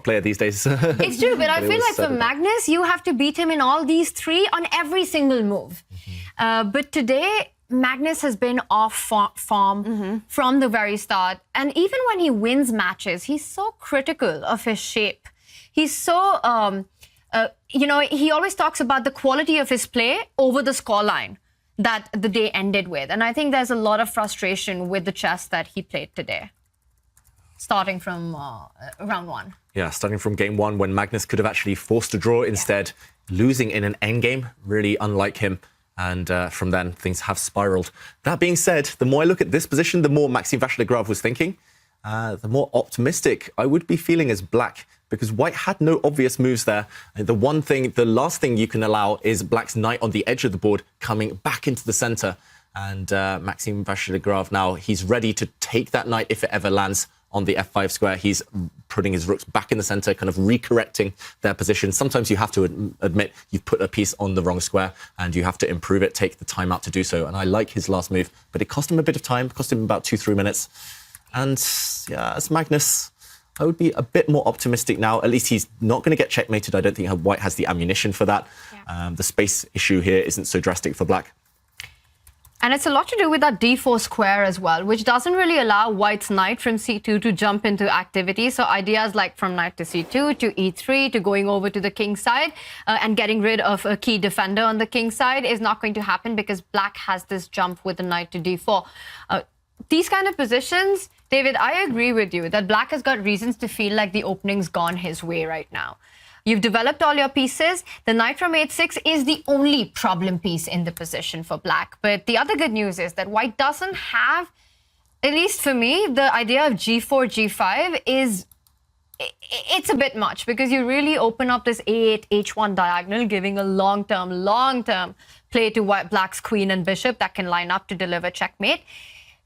player these days. It's true, but I feel like for Magnus, you have to beat him in all these three on every single move. But today, Magnus has been off form from the very start. And even when he wins matches, he's so critical of his shape. He's so, he always talks about the quality of his play over the scoreline that the day ended with. And I think there's a lot of frustration with the chess that he played today, starting from round one. Yeah, starting from game one when Magnus could have actually forced a draw, instead losing in an endgame, really unlike him. And from then, things have spiraled. That being said, the more I look at this position, the more Maxime Vachier-Lagrave was thinking, the more optimistic I would be feeling as black, because white had no obvious moves there. The last thing you can allow is black's knight on the edge of the board coming back into the center. And Maxime Vachier-Lagrave now, he's ready to take that knight if it ever lands on the f5 square. He's putting his rooks back in the center, kind of recorrecting their position. Sometimes you have to admit you've put a piece on the wrong square and you have to improve it, take the time out to do so. And I like his last move, but it cost him a bit of time, cost him about 2-3 minutes. And yeah, as Magnus, I would be a bit more optimistic now. At least he's not going to get checkmated. I don't think white has the ammunition for that. Yeah. The space issue here isn't so drastic for black. And it's a lot to do with that d4 square as well, which doesn't really allow white's knight from c2 to jump into activity. So ideas like from knight to c2 to e3 to going over to the king side and getting rid of a key defender on the king side is not going to happen because black has this jump with the knight to d4. These kind of positions, David, I agree with you that black has got reasons to feel like the opening's gone his way right now. You've developed all your pieces. The knight from h6 is the only problem piece in the position for black. But the other good news is that white doesn't have, at least for me, the idea of g4, g5 is, it's a bit much because you really open up this a8, h1 diagonal, giving a long-term play to white black's queen and bishop that can line up to deliver checkmate.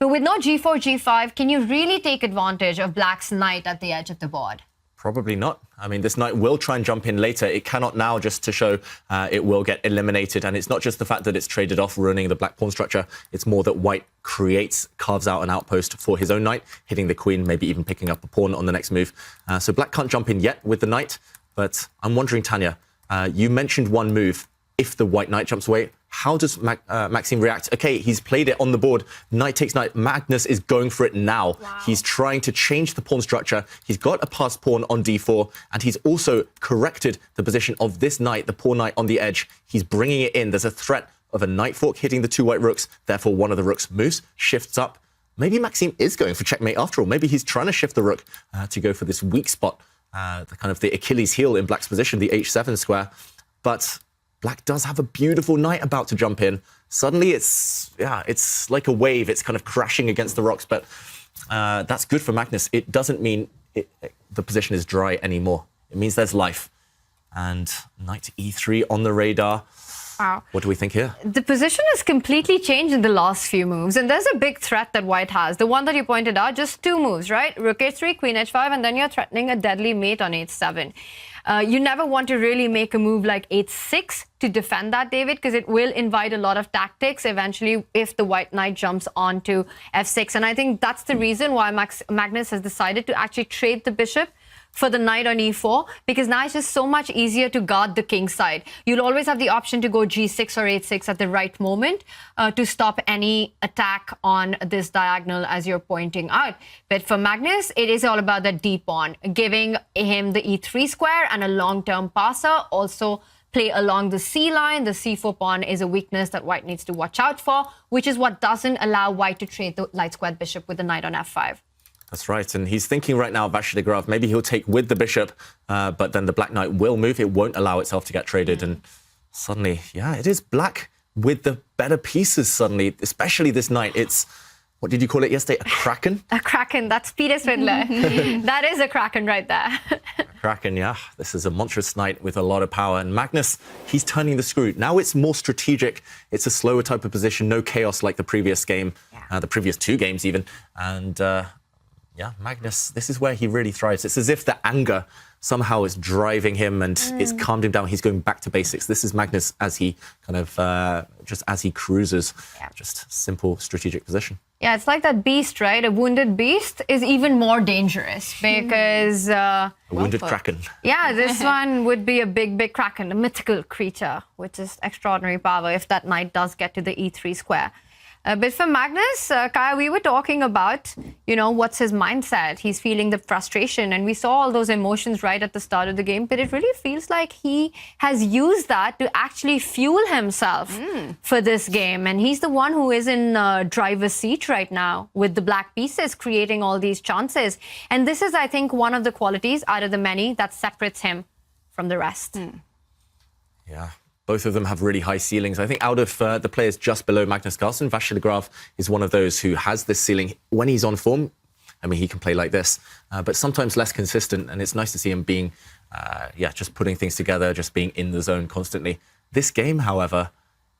But with no g4, g5, can you really take advantage of black's knight at the edge of the board? Probably not. I mean, this knight will try and jump in later. It cannot now, just to show it will get eliminated. And it's not just the fact that it's traded off, ruining the black pawn structure. It's more that white carves out an outpost for his own knight, hitting the queen, maybe even picking up a pawn on the next move. So black can't jump in yet with the knight. But I'm wondering, Tanya, you mentioned one move. If the white knight jumps away, how does Maxime react? Okay, he's played it on the board. Knight takes knight. Magnus is going for it now. Wow. He's trying to change the pawn structure. He's got a passed pawn on d4, and he's also corrected the position of this knight, the pawn knight on the edge. He's bringing it in. There's a threat of a knight fork hitting the two white rooks. Therefore, one of the rooks moves, shifts up. Maybe Maxime is going for checkmate after all. Maybe he's trying to shift the rook to go for this weak spot, the Achilles heel in black's position, the h7 square. But black does have a beautiful knight about to jump in. Suddenly, it's like a wave. It's kind of crashing against the rocks, but that's good for Magnus. It doesn't mean the position is dry anymore. It means there's life. And knight e3 on the radar. Wow. What do we think here? The position has completely changed in the last few moves, and there's a big threat that white has. The one that you pointed out, just two moves, right? Rook h3, queen h5, and then you're threatening a deadly mate on h7. You never want to really make a move like h6 to defend that, David, because it will invite a lot of tactics eventually if the white knight jumps onto f6. And I think that's the reason why Magnus has decided to actually trade the bishop for the knight on e4, because now it's just so much easier to guard the king side. You'll always have the option to go g6 or h6 at the right moment to stop any attack on this diagonal as you're pointing out. But for Magnus, it is all about the d pawn, giving him the e3 square and a long-term passer. Also play along the c line. The c4 pawn is a weakness that white needs to watch out for, which is what doesn't allow white to trade the light squared bishop with the knight on f5. That's right, and he's thinking right now, Vachier-Lagrave, maybe he'll take with the bishop, but then the black knight will move. It won't allow itself to get traded, and suddenly, yeah, it is black with the better pieces suddenly, especially this knight. It's, what did you call it yesterday, a kraken? A kraken, that's Peter Swindler. That is a kraken right there. A kraken, yeah. This is a monstrous knight with a lot of power, and Magnus, he's turning the screw. Now it's more strategic. It's a slower type of position, no chaos like the previous game, the previous two games even, and yeah, Magnus, this is where he really thrives. It's as if the anger somehow it's driving him and it's calmed him down. He's going back to basics. This is Magnus as he kind of, just as he cruises. Yeah. Just simple strategic position. Yeah, it's like that beast, right? A wounded beast is even more dangerous because... A wounded kraken. Yeah, this one would be a big kraken, a mythical creature, which is extraordinary power if that knight does get to the e3 square. But for Magnus, Kaya, we were talking about, what's his mindset. He's feeling the frustration, and we saw all those emotions right at the start of the game, but it really feels like he has used that to actually fuel himself for this game. And he's the one who is in driver's seat right now with the black pieces creating all these chances. And this is, I think, one of the qualities out of the many that separates him from the rest. Yeah. Both of them have really high ceilings. I think out of the players just below Magnus Carlsen, Vasily Graf is one of those who has this ceiling. When he's on form, I mean, he can play like this, but sometimes less consistent. And it's nice to see him being, just putting things together, just being in the zone constantly. This game, however,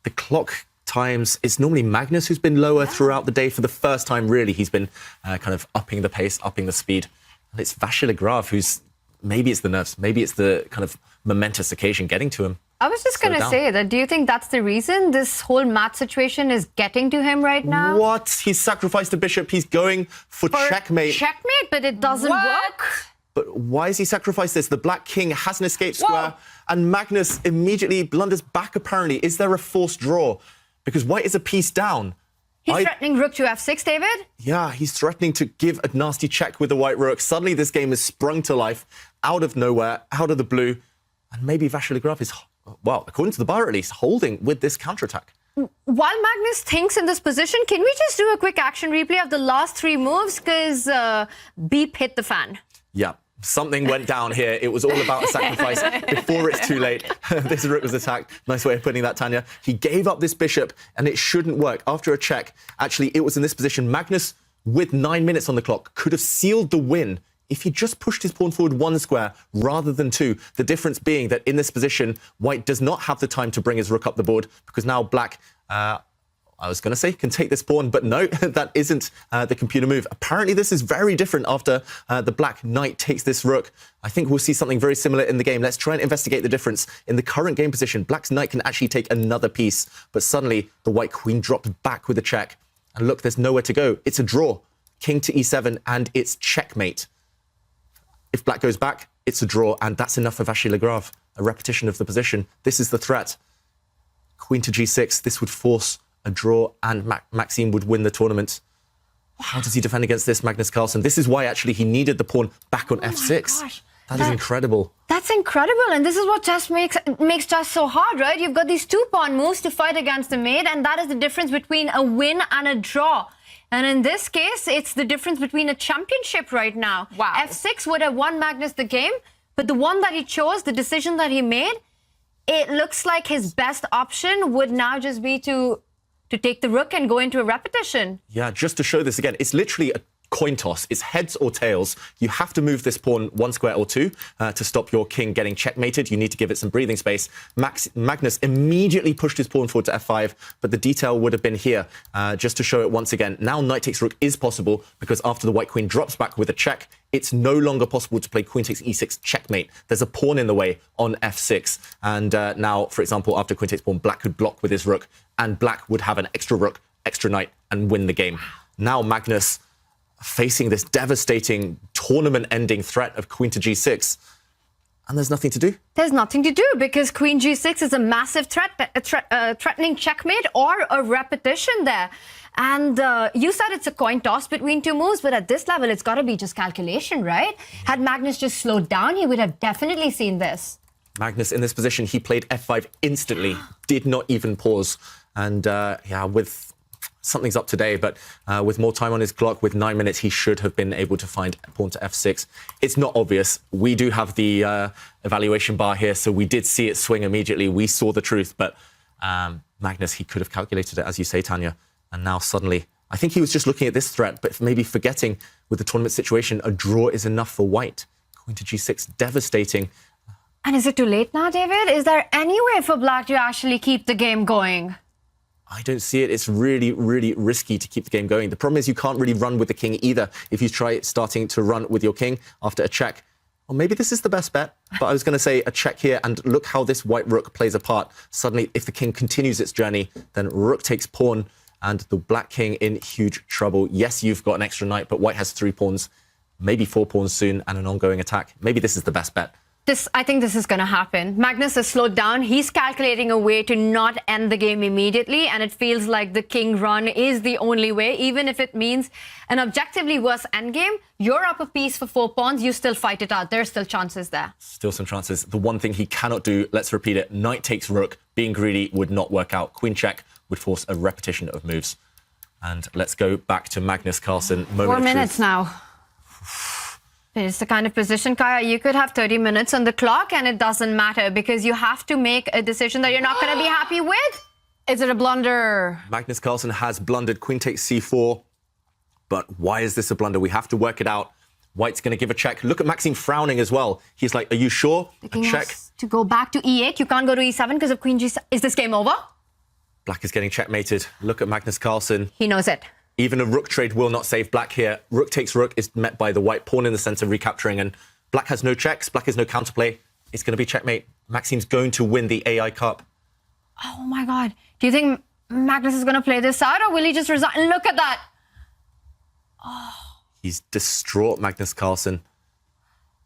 the clock times, it's normally Magnus who's been lower throughout the day. For the first time, really, he's been kind of upping the pace, upping the speed. And it's Vasily Graf who's, maybe it's the nerves, maybe it's the kind of momentous occasion getting to him. I was just going to say that. Do you think that's the reason this whole mat situation is getting to him right now? What? He's sacrificed a bishop. He's going for checkmate. Checkmate, but it doesn't work. But why has he sacrificed this? The black king has an escape square, and Magnus immediately blunders back, apparently. Is there a forced draw? Because white is a piece down. He's threatening rook to f6, David? Yeah, he's threatening to give a nasty check with the white rook. Suddenly, this game has sprung to life, out of nowhere, out of the blue. And maybe Vasily Graf is, well, according to the bar at least, holding with this counterattack. While Magnus thinks in this position, can we just do a quick action replay of the last 3 moves? Because beep hit the fan. Yeah, something went down here. It was all about a sacrifice before it's too late. This rook was attacked. Nice way of putting that, Tanya. He gave up this bishop, and it shouldn't work. After a check, actually, it was in this position. Magnus, with 9 minutes on the clock, could have sealed the win if he just pushed his pawn forward 1 square rather than 2. The difference being that in this position, white does not have the time to bring his rook up the board because now black, I was going to say, can take this pawn, but no, that isn't the computer move. Apparently, this is very different after the black knight takes this rook. I think we'll see something very similar in the game. Let's try and investigate the difference. In the current game position, black's knight can actually take another piece, but suddenly the white queen drops back with a check. And look, there's nowhere to go. It's a draw. King to e7, and it's checkmate. If black goes back, it's a draw, and that's enough for Vasily Graf. A repetition of the position. This is the threat. Queen to g6. This would force a draw, and Maxime would win the tournament. How does he defend against this, Magnus Carlsen? This is why, actually, he needed the pawn back on f6. Gosh. That is incredible. That's incredible, and this is what chess makes chess so hard, right? You've got these 2 pawn moves to fight against the mate, and that is the difference between a win and a draw. And in this case, it's the difference between a championship right now. Wow. f6 would have won Magnus the game, but the one that he chose, the decision that he made, it looks like his best option would now just be to take the rook and go into a repetition. Yeah, just to show this again, it's literally a coin toss. It's heads or tails. You have to move this pawn 1 square or 2 to stop your king getting checkmated. You need to give it some breathing space. Magnus immediately pushed his pawn forward to f5, but the detail would have been here just to show it once again. Now knight takes rook is possible because after the white queen drops back with a check, it's no longer possible to play queen takes e6 checkmate. There's a pawn in the way on f6. And now, for example, after queen takes pawn, black could block with his rook, and black would have an extra rook, extra knight, and win the game. Now Magnus facing this devastating tournament-ending threat of queen to g6, and there's nothing to do. There's nothing to do because queen g6 is a massive threatening checkmate or a repetition there. And you said it's a coin toss between 2 moves, but at this level, it's got to be just calculation, right? Had Magnus just slowed down, he would have definitely seen this. Magnus, in this position, he played f5 instantly, did not even pause. And with something's up today, but with more time on his clock, with 9 minutes, he should have been able to find a pawn to f6. It's not obvious. We do have the evaluation bar here, so we did see it swing immediately. We saw the truth, but Magnus, he could have calculated it, as you say, Tanya. And now suddenly, I think he was just looking at this threat, but maybe forgetting with the tournament situation, a draw is enough for white. Queen to g6, devastating. And is it too late now, David? Is there any way for black to actually keep the game going? I don't see it. It's really, really risky to keep the game going. The problem is you can't really run with the king either. If you try starting to run with your king after a check, Well, maybe this is the best bet, but I was going to say a check here, and look how this white rook plays a part. Suddenly, if the king continues its journey, then rook takes pawn, and the black king in huge trouble. Yes, you've got an extra knight, but white has 3 pawns, maybe 4 pawns soon, and an ongoing attack. Maybe this is the best bet. I think this is going to happen. Magnus has slowed down. He's calculating a way to not end the game immediately, and it feels like the king run is the only way, even if it means an objectively worse endgame. You're up a piece for 4 pawns. You still fight it out. There's still chances there. Still some chances. The one thing he cannot do, let's repeat it, knight takes rook. Being greedy would not work out. Queen check would force a repetition of moves. And let's go back to Magnus Carlsen. 4 minutes now. It's the kind of position, Kaya, you could have 30 minutes on the clock and it doesn't matter because you have to make a decision that you're not going to be happy with. Is it a blunder? Magnus Carlsen has blundered. Queen takes c4. But why is this a blunder? We have to work it out. White's going to give a check. Look at Maxime frowning as well. He's like, are you sure? The king a check. has to go back to e8. You can't go to e7 because of queen g7. Is this game over? Black is getting checkmated. Look at Magnus Carlsen. He knows it. Even a rook trade will not save black here. Rook takes rook is met by the white pawn in the center recapturing, and black has no checks. Black has no counterplay. It's going to be checkmate. Maxime's going to win the AI Cup. Oh, my God. Do you think Magnus is going to play this out or will he just resign? Look at that. Oh. He's distraught, Magnus Carlsen.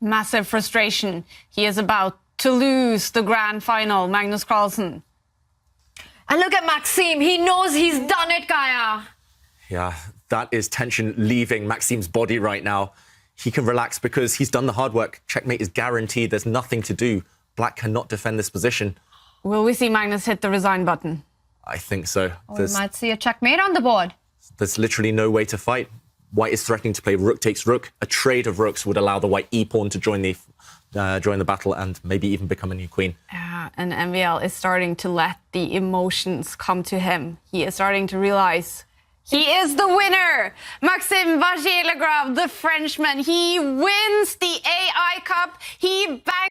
Massive frustration. He is about to lose the grand final, Magnus Carlsen. And look at Maxime. He knows he's done it, Kaya. Yeah, that is tension leaving Maxime's body right now. He can relax because he's done the hard work. Checkmate is guaranteed. There's nothing to do. Black cannot defend this position. Will we see Magnus hit the resign button? I think so. We might see a checkmate on the board. There's literally no way to fight. White is threatening to play rook takes rook. A trade of rooks would allow the white e-pawn to join the battle and maybe even become a new queen. And MVL is starting to let the emotions come to him. He is starting to realize he is the winner. Maxime Vachier-Lagrave, the Frenchman, he wins the AI Cup. He bangs